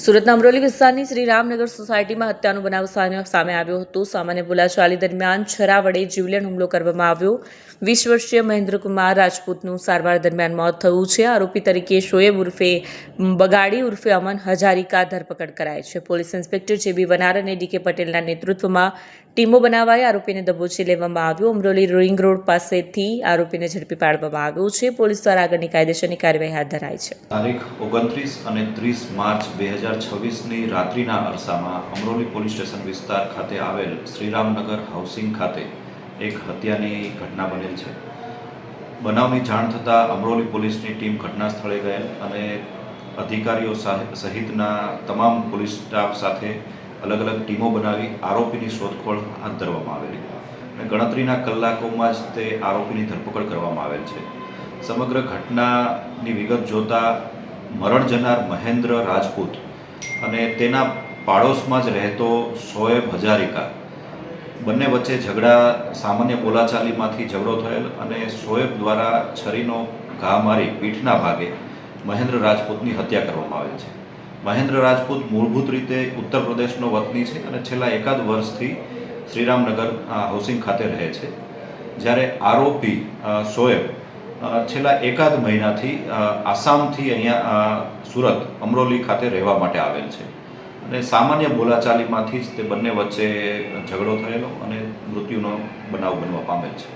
સુરતના અમરોલી વિસ્તારની શ્રી રામનગર સોસાયટીમાં હત્યાનો બનાવ સામે આવ્યો હતો. સામાન્ય બોલાચાલી દરમિયાન છરા વડે જીવલેણ હુમલો કરવામાં આવ્યો. 20 વર્ષીય મહેન્દ્રકુમાર રાજપૂતનું સારવાર દરમિયાન મોત થયું છે. આરોપી તરીકે શોએબ ઉર્ફે બગાડી ઉર્ફે અમન હજારિકા ધરપકડ કરાઈ છે. પોલીસ ઇન્સ્પેક્ટર જેબી વનાર અને ડીકે પટેલના નેતૃત્વમાં ટીમો બનાવાઈ આરોપીને દબોચી લેવામાં આવ્યો. અમરોલી રિંગ રોડ પાસેથી આરોપીને ઝડપી પાડવામાં આવ્યો છે. પોલીસ દ્વારા આગળની કાયદેસરની કાર્યવાહી હાથ ધરાઈ છે. તારીખ 29 અને 30 માર્ચ 2026ની રાત્રિના અરસામાં અમરોલી પોલીસ સ્ટેશન વિસ્તાર ખાતે આવેલ શ્રીરામનગર હાઉસિંગ ખાતે એક હત્યાની ઘટના બનેલ છે. બનાવની જાણ થતાં અમરોલી પોલીસની ટીમ ઘટના સ્થળે ગયેલ અને અધિકારીઓ સહિતના તમામ પોલીસ સ્ટાફ સાથે અલગ અલગ ટીમો બનાવી આરોપીની શોધખોળ હાથ ધરવામાં આવેલી અને ગણતરીના કલાકોમાં જ તે આરોપીની ધરપકડ કરવામાં આવેલ છે. સમગ્ર ઘટનાની વિગત જોતા મરણ જનાર મહેન્દ્ર રાજપૂત અને તેના પાડોશમાં જ રહેતો શોએબ હજારિકા બંને વચ્ચે સામાન્ય બોલાચાલીમાંથી ઝઘડો થયેલ અને શોએબ દ્વારા છરીનો ઘા મારી પીઠના ભાગે મહેન્દ્ર રાજપૂતની હત્યા કરવામાં આવેલ છે. મહેન્દ્ર રાજપૂત મૂળભૂત રીતે ઉત્તર પ્રદેશનો વતની છે અને છેલ્લા એકાદ વર્ષથી શ્રીરામનગર હાઉસિંગ ખાતે રહે છે. જ્યારે આરોપી શોએબ છેલ્લા એકાદ મહિનાથી આસામથી અહીંયા સુરત અમરોલી ખાતે રહેવા માટે આવેલ છે અને સામાન્ય બોલાચાલીમાંથી જ તે બંને વચ્ચે ઝઘડો થયેલો અને મૃત્યુનો બનાવ બનવા પામેલ છે.